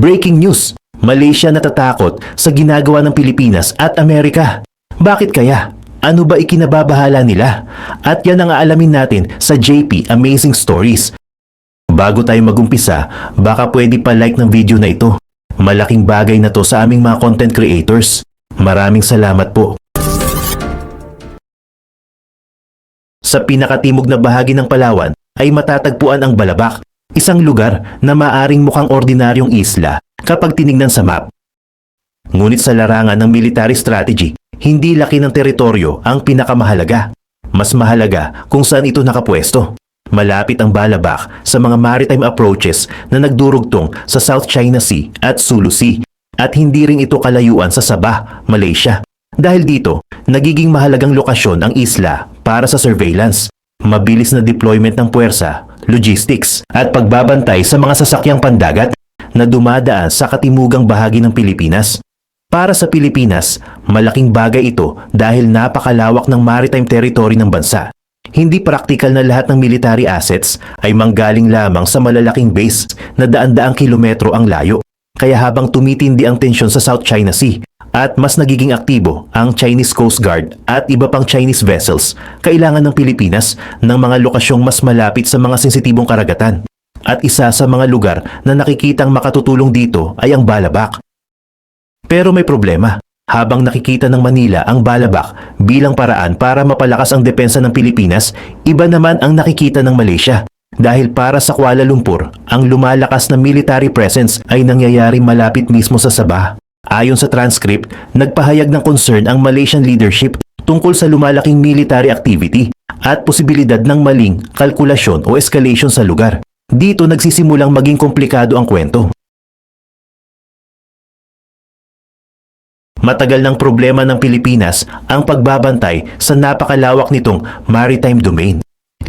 Breaking news! Malaysia natatakot sa ginagawa ng Pilipinas at Amerika. Bakit kaya? Ano ba ikinababahala nila? At yan ang aalamin natin sa JP Amazing Stories. Bago tayo magumpisa, baka pwede pa like ng video na ito. Malaking bagay na to sa aming mga content creators. Maraming salamat po. Sa pinakatimog na bahagi ng Palawan ay matatagpuan ang Balabac, isang lugar na maaring mukhang ordinaryong isla kapag tinignan sa map. Ngunit sa larangan ng military strategy, hindi laki ng teritoryo ang pinakamahalaga. Mas mahalaga kung saan ito nakapwesto. Malapit ang Balabac sa mga maritime approaches na nagdurugtong sa South China Sea at Sulu Sea, at hindi rin ito kalayuan sa Sabah, Malaysia. Dahil dito, nagiging mahalagang lokasyon ang isla para sa surveillance, mabilis na deployment ng puwersa, logistics, at pagbabantay sa mga sasakyang pandagat na dumadaan sa katimugang bahagi ng Pilipinas. Para sa Pilipinas, malaking bagay ito dahil napakalawak ng maritime territory ng bansa. Hindi praktikal na lahat ng military assets ay manggaling lamang sa malalaking base na daan-daang kilometro ang layo. Kaya habang tumitindi ang tensyon sa South China Sea at mas nagiging aktibo ang Chinese Coast Guard at iba pang Chinese vessels, kailangan ng Pilipinas ng mga lokasyong mas malapit sa mga sensitibong karagatan. At isa sa mga lugar na nakikitang makatutulong dito ay ang Balabac. Pero may problema. Habang nakikita ng Manila ang Balabac bilang paraan para mapalakas ang depensa ng Pilipinas, iba naman ang nakikita ng Malaysia. Dahil para sa Kuala Lumpur, ang lumalakas na military presence ay nangyayari malapit mismo sa Sabah. Ayon sa transcript, nagpahayag ng concern ang Malaysian leadership tungkol sa lumalaking military activity at posibilidad ng maling kalkulasyon o escalation sa lugar. Dito nagsisimulang maging komplikado ang kwento. Matagal ng problema ng Pilipinas ang pagbabantay sa napakalawak nitong maritime domain.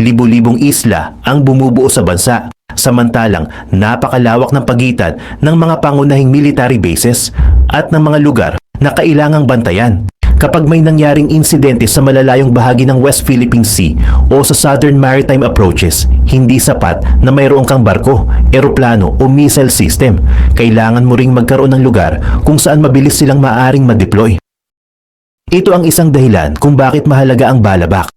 Libu-libong isla ang bumubuo sa bansa, samantalang napakalawak ng pagitan ng mga pangunahing military bases at ng mga lugar na kailangang bantayan. Kapag may nangyaring insidente sa malalayong bahagi ng West Philippine Sea o sa Southern Maritime Approaches, hindi sapat na mayroon kang barko, eroplano o missile system. Kailangan mo ring magkaroon ng lugar kung saan mabilis silang maaring ma-deploy. Ito ang isang dahilan kung bakit mahalaga ang Balabac.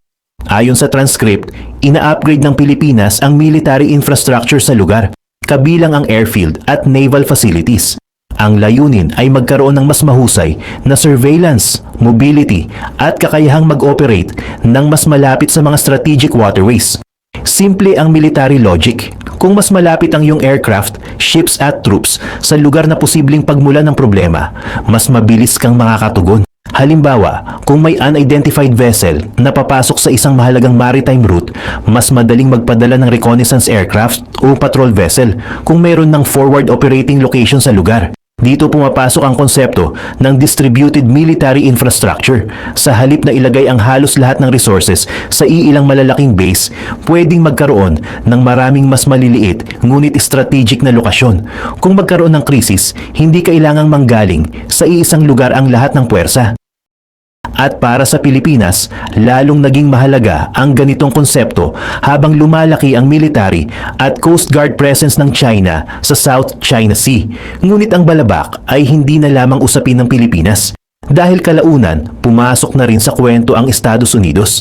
Ayon sa transcript, ina-upgrade ng Pilipinas ang military infrastructure sa lugar, kabilang ang airfield at naval facilities. Ang layunin ay magkaroon ng mas mahusay na surveillance, mobility at kakayahang mag-operate ng mas malapit sa mga strategic waterways. Simple ang military logic. Kung mas malapit ang iyong aircraft, ships at troops sa lugar na posibleng pagmulan ng problema, mas mabilis kang makakatugon. Halimbawa, kung may unidentified vessel na papasok sa isang mahalagang maritime route, mas madaling magpadala ng reconnaissance aircraft o patrol vessel kung mayroon ng forward operating location sa lugar. Dito pumapasok ang konsepto ng distributed military infrastructure. Sa halip na ilagay ang halos lahat ng resources sa iilang malalaking base, pwedeng magkaroon ng maraming mas maliliit ngunit strategic na lokasyon. Kung magkaroon ng krisis, hindi kailangang manggaling sa iisang lugar ang lahat ng puwersa. At para sa Pilipinas, lalong naging mahalaga ang ganitong konsepto habang lumalaki ang military at Coast Guard presence ng China sa South China Sea. Ngunit ang Balabac ay hindi na lamang usapin ng Pilipinas. Dahil kalaunan, pumasok na rin sa kwento ang Estados Unidos.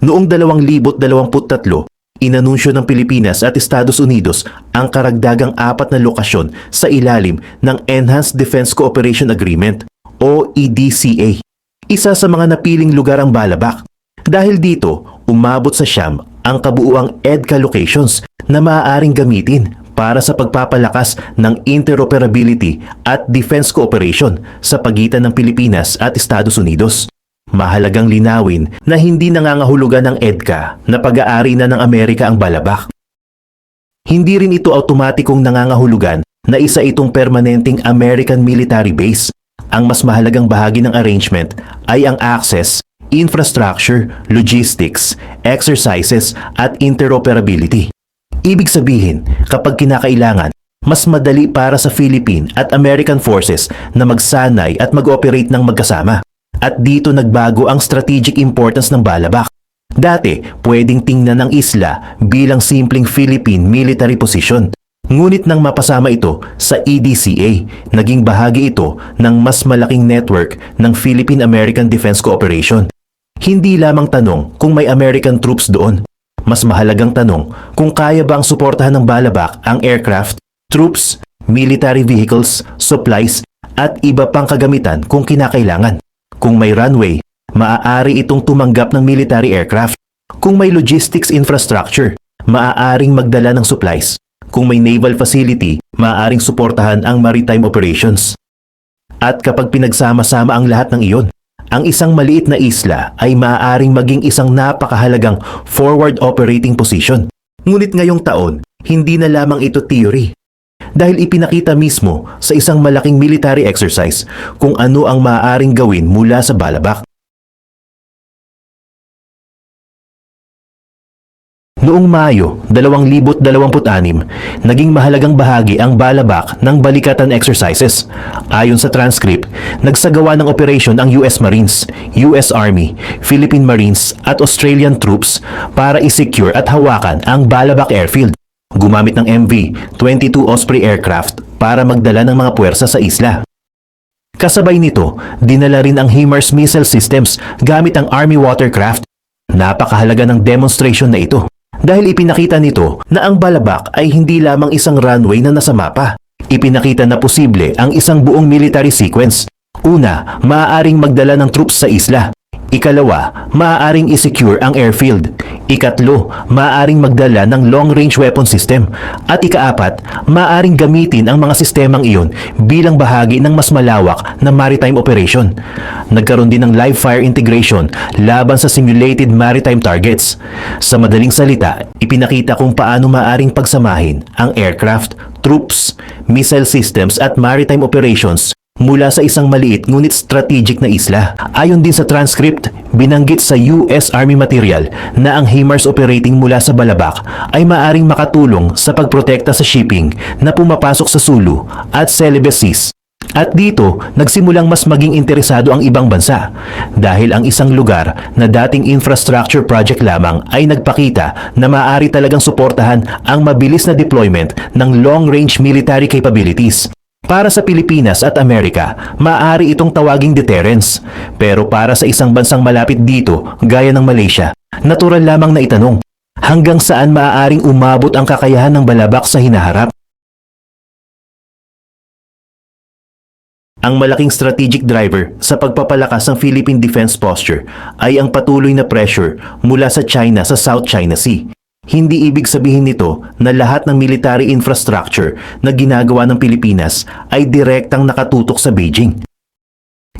Noong 2023, inanunsyo ng Pilipinas at Estados Unidos ang karagdagang 4 na lokasyon sa ilalim ng Enhanced Defense Cooperation Agreement o EDCA. Isa sa mga napiling lugar ang Balabac. Dahil dito, umabot sa siyam ang kabuuang EDCA locations na maaaring gamitin para sa pagpapalakas ng interoperability at defense cooperation sa pagitan ng Pilipinas at Estados Unidos. Mahalagang linawin na hindi nangangahulugan ng EDCA na pag-aari na ng Amerika ang Balabac. Hindi rin ito automatikong nangangahulugan na isa itong permanenteng American military base. Ang mas mahalagang bahagi ng arrangement ay ang access, infrastructure, logistics, exercises at interoperability. Ibig sabihin, kapag kinakailangan, mas madali para sa Philippine at American forces na magsanay at mag-operate ng magkasama. At dito nagbago ang strategic importance ng Balabac. Dati, pwedeng tingnan ang isla bilang simpleng Philippine military position. Ngunit nang mapasama ito sa EDCA, naging bahagi ito ng mas malaking network ng Philippine-American Defense Cooperation. Hindi lamang tanong kung may American troops doon. Mas mahalagang tanong kung kaya ba ang suportahan ng Balabac ang aircraft, troops, military vehicles, supplies, at iba pang kagamitan kung kinakailangan. Kung may runway, maaari itong tumanggap ng military aircraft. Kung may logistics infrastructure, maaaring magdala ng supplies. Kung may naval facility, maaaring suportahan ang maritime operations. At kapag pinagsama-sama ang lahat ng iyon, ang isang maliit na isla ay maaaring maging isang napakahalagang forward operating position. Ngunit ngayong taon, hindi na lamang ito theory. Dahil ipinakita mismo sa isang malaking military exercise kung ano ang maaaring gawin mula sa Balabac. Noong Mayo 2026, naging mahalagang bahagi ang Balabac ng balikatan exercises. Ayon sa transcript, nagsagawa ng operasyon ang US Marines, US Army, Philippine Marines at Australian troops para i-secure at hawakan ang Balabac Airfield. Gumamit ng MV-22 Osprey aircraft para magdala ng mga puwersa sa isla. Kasabay nito, dinala rin ang HIMARS missile systems gamit ang Army watercraft. Napakahalaga ng demonstration na ito. Dahil ipinakita nito na ang Balabac ay hindi lamang isang runway na nasa mapa. Ipinakita na posible ang isang buong military sequence. Una, maaaring magdala ng troops sa isla. Ikalawa, maaaring i-secure ang airfield. Ikatlo, maaaring magdala ng long-range weapon system. At ikaapat, maaaring gamitin ang mga sistemang iyon bilang bahagi ng mas malawak na maritime operation. Nagkaroon din ng live fire integration laban sa simulated maritime targets. Sa madaling salita, ipinakita kung paano maaaring pagsamahin ang aircraft, troops, missile systems at maritime operations mula sa isang maliit ngunit strategic na isla. Ayon din sa transcript, binanggit sa US Army material na ang HIMARS operating mula sa Balabac ay maaring makatulong sa pagprotekta sa shipping na pumapasok sa Sulu at Celebes Seas. At dito, nagsimulang mas maging interesado ang ibang bansa dahil ang isang lugar na dating infrastructure project lamang ay nagpakita na maaari talagang suportahan ang mabilis na deployment ng long-range military capabilities. Para sa Pilipinas at Amerika, maaari itong tawaging deterrence. Pero para sa isang bansang malapit dito, gaya ng Malaysia, natural lamang na itanong, hanggang saan maaaring umabot ang kakayahan ng Balabac sa hinaharap? Ang malaking strategic driver sa pagpapalakas ng Philippine defense posture ay ang patuloy na pressure mula sa China sa South China Sea. Hindi ibig sabihin nito na lahat ng military infrastructure na ginagawa ng Pilipinas ay direktang nakatutok sa Beijing.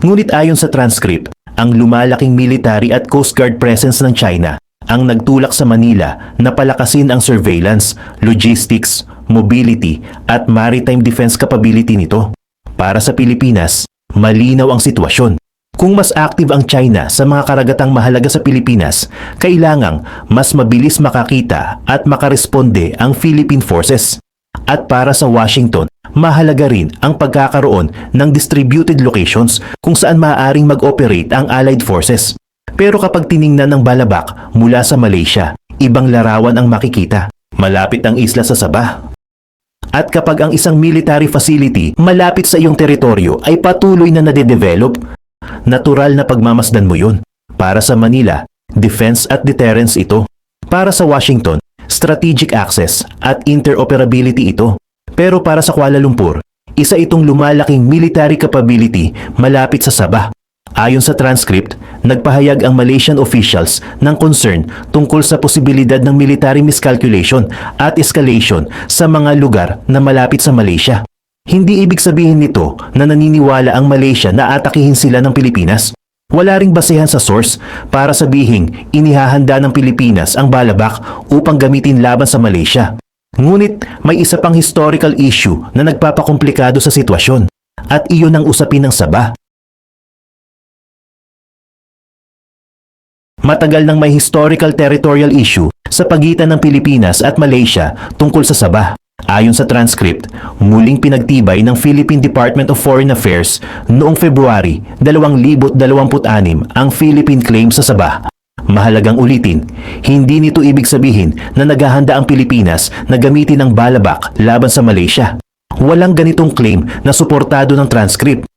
Ngunit ayon sa transcript, ang lumalaking military at Coast Guard presence ng China ang nagtulak sa Manila na palakasin ang surveillance, logistics, mobility at maritime defense capability nito. Para sa Pilipinas, malinaw ang sitwasyon. Kung mas active ang China sa mga karagatang mahalaga sa Pilipinas, kailangang mas mabilis makakita at makaresponde ang Philippine forces. At para sa Washington, mahalaga rin ang pagkakaroon ng distributed locations kung saan maaaring mag-operate ang Allied forces. Pero kapag tiningnan ng Balabac mula sa Malaysia, ibang larawan ang makikita. Malapit ang isla sa Sabah. At kapag ang isang military facility malapit sa iyong teritoryo ay patuloy na nade-develop, natural na pagmamasdan mo yun. Para sa Manila, defense at deterrence ito. Para sa Washington, strategic access at interoperability ito. Pero para sa Kuala Lumpur, isa itong lumalaking military capability malapit sa Sabah. Ayon sa transcript, nagpahayag ang Malaysian officials ng concern tungkol sa posibilidad ng military miscalculation at escalation sa mga lugar na malapit sa Malaysia. Hindi ibig sabihin nito na naniniwala ang Malaysia na atakihin sila ng Pilipinas. Wala ring basehan sa source para sabihing inihahanda ng Pilipinas ang Balabac upang gamitin laban sa Malaysia. Ngunit may isa pang historical issue na nagpapakomplikado sa sitwasyon at iyon ang usapin ng Sabah. Matagal nang may historical territorial issue sa pagitan ng Pilipinas at Malaysia tungkol sa Sabah. Ayon sa transcript, muling pinagtibay ng Philippine Department of Foreign Affairs noong February 2026 ang Philippine claim sa Sabah. Mahalagang ulitin, hindi nito ibig sabihin na naghahanda ang Pilipinas na gamitin ang balabak laban sa Malaysia. Walang ganitong claim na suportado ng transcript.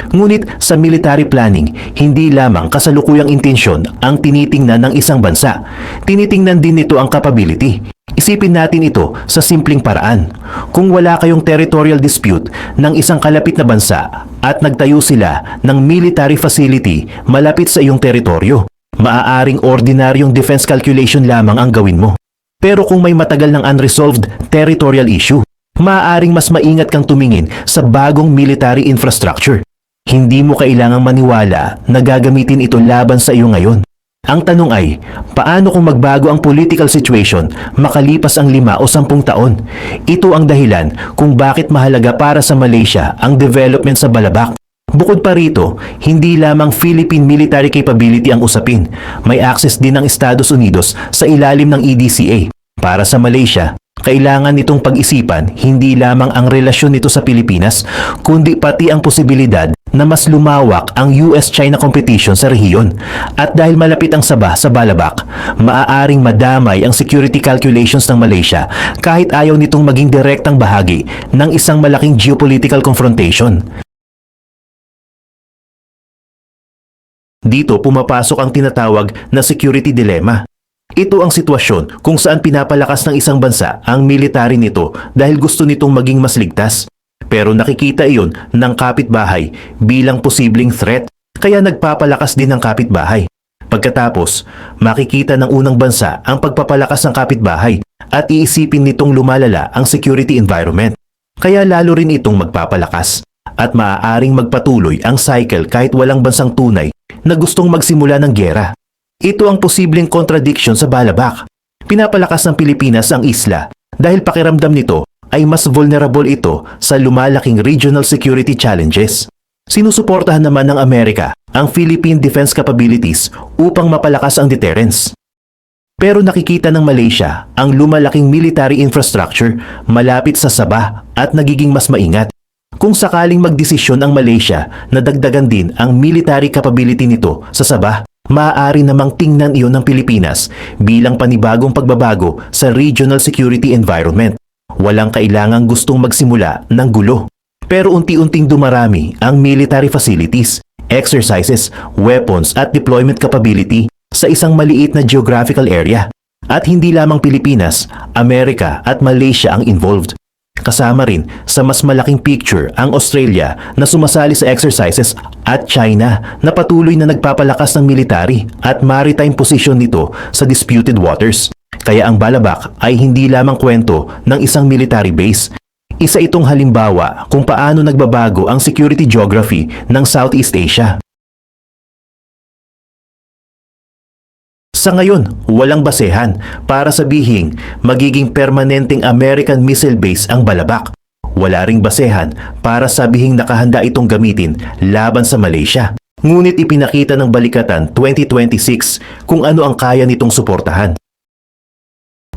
Ngunit sa military planning, hindi lamang kasalukuyang intensyon ang tinitingnan ng isang bansa. Tinitingnan din nito ang capability. Isipin natin ito sa simpleng paraan. Kung wala kayong territorial dispute ng isang kalapit na bansa at nagtayo sila ng military facility malapit sa iyong teritoryo, maaaring ordinaryong defense calculation lamang ang gawin mo. Pero kung may matagal ng unresolved territorial issue, maaaring mas maingat kang tumingin sa bagong military infrastructure. Hindi mo kailangang maniwala na gagamitin ito laban sa iyo ngayon. Ang tanong ay, paano kung magbago ang political situation makalipas ang 5 o 10 taon? Ito ang dahilan kung bakit mahalaga para sa Malaysia ang development sa Balabak. Bukod pa rito, hindi lamang Philippine military capability ang usapin. May access din ng Estados Unidos sa ilalim ng EDCA. Para sa Malaysia, kailangan nitong pag-isipan hindi lamang ang relasyon nito sa Pilipinas, kundi pati ang posibilidad na mas lumawak ang US-China competition sa rehiyon. At dahil malapit ang Sabah sa Balabak, maaaring madamay ang security calculations ng Malaysia kahit ayaw nitong maging direktang bahagi ng isang malaking geopolitical confrontation. Dito pumapasok ang tinatawag na security dilemma. Ito ang sitwasyon kung saan pinapalakas ng isang bansa ang military nito dahil gusto nitong maging mas ligtas. Pero nakikita iyon ng kapitbahay bilang posibleng threat, kaya nagpapalakas din ng kapitbahay. Pagkatapos, makikita ng unang bansa ang pagpapalakas ng kapitbahay at iisipin nitong lumalala ang security environment. Kaya lalo rin itong magpapalakas at maaaring magpatuloy ang cycle kahit walang bansang tunay na gustong magsimula ng giyera. Ito ang posibleng contradiction sa Balabak. Pinapalakas ng Pilipinas ang isla dahil pakiramdam nito ay mas vulnerable ito sa lumalaking regional security challenges. Sinusuportahan naman ng Amerika ang Philippine defense capabilities upang mapalakas ang deterrence. Pero nakikita ng Malaysia ang lumalaking military infrastructure malapit sa Sabah at nagiging mas maingat. Kung sakaling magdesisyon ang Malaysia na dagdagan din ang military capability nito sa Sabah, maaari namang tingnan iyon ng Pilipinas bilang panibagong pagbabago sa regional security environment. Walang kailangang gustong magsimula ng gulo. Pero unti-unting dumarami ang military facilities, exercises, weapons at deployment capability sa isang maliit na geographical area. At hindi lamang Pilipinas, Amerika at Malaysia ang involved. Kasama rin sa mas malaking picture ang Australia na sumasali sa exercises at China na patuloy na nagpapalakas ng military at maritime position nito sa disputed waters. Kaya ang Balabak ay hindi lamang kwento ng isang military base. Isa itong halimbawa kung paano nagbabago ang security geography ng Southeast Asia. Sa ngayon, walang basehan para sabihing magiging permanenteng American missile base ang Balabak. Wala ring basehan para sabihing nakahanda itong gamitin laban sa Malaysia. Ngunit ipinakita ng Balikatan 2026 kung ano ang kaya nitong suportahan.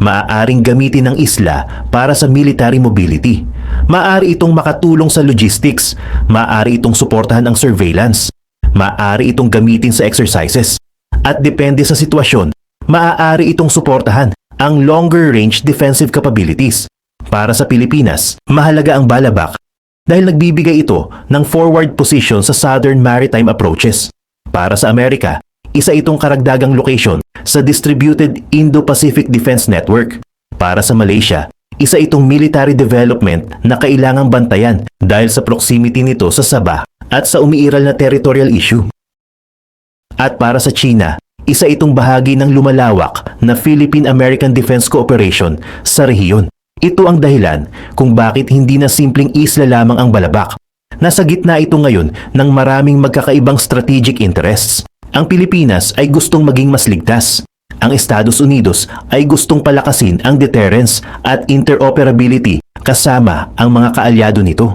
Maaaring gamitin ng isla para sa military mobility. Maaari itong makatulong sa logistics. Maaari itong suportahan ang surveillance. Maaari itong gamitin sa exercises. At depende sa sitwasyon, maaari itong suportahan ang longer-range defensive capabilities. Para sa Pilipinas, mahalaga ang Balabak dahil nagbibigay ito ng forward position sa southern maritime approaches. Para sa Amerika, isa itong karagdagang location sa Distributed Indo-Pacific Defense Network. Para sa Malaysia, isa itong military development na kailangang bantayan dahil sa proximity nito sa Sabah at sa umiiral na territorial issue. At para sa China, isa itong bahagi ng lumalawak na Philippine-American Defense Cooperation sa rehiyon. Ito ang dahilan kung bakit hindi na simpleng isla lamang ang Balabak. Nasa gitna ito ngayon ng maraming magkakaibang strategic interests. Ang Pilipinas ay gustong maging mas ligtas. Ang Estados Unidos ay gustong palakasin ang deterrence at interoperability kasama ang mga kaalyado nito.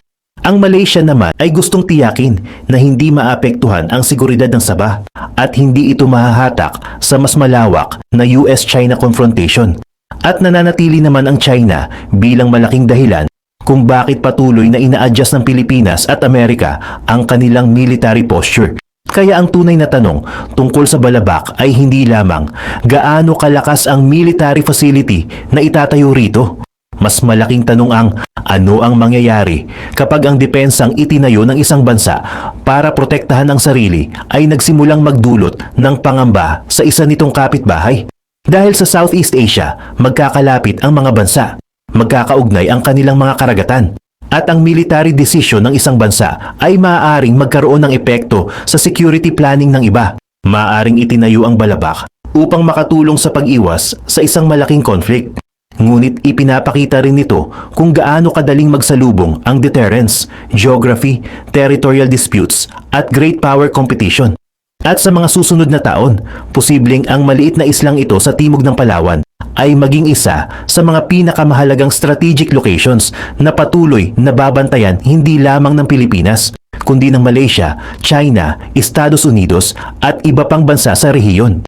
Ang Malaysia naman ay gustong tiyakin na hindi maapektuhan ang seguridad ng Sabah at hindi ito mahahatak sa mas malawak na US-China confrontation. At nananatili naman ang China bilang malaking dahilan kung bakit patuloy na ina-adjust ng Pilipinas at Amerika ang kanilang military posture. Kaya ang tunay na tanong tungkol sa Balabac ay hindi lamang gaano kalakas ang military facility na itatayo rito. Mas malaking tanong ang ano ang mangyayari kapag ang depensang itinayo ng isang bansa para protektahan ang sarili ay nagsimulang magdulot ng pangamba sa isa nitong kapitbahay. Dahil sa Southeast Asia, magkakalapit ang mga bansa, magkakaugnay ang kanilang mga karagatan, at ang military decision ng isang bansa ay maaaring magkaroon ng epekto sa security planning ng iba. Maaaring itinayo ang Balabac upang makatulong sa pag-iwas sa isang malaking conflict. Ngunit ipinapakita rin nito kung gaano kadaling magsalubong ang deterrence, geography, territorial disputes at great power competition. At sa mga susunod na taon, posibleng ang maliit na islang ito sa timog ng Palawan ay maging isa sa mga pinakamahalagang strategic locations na patuloy na babantayan hindi lamang ng Pilipinas, kundi ng Malaysia, China, Estados Unidos at iba pang bansa sa rehiyon.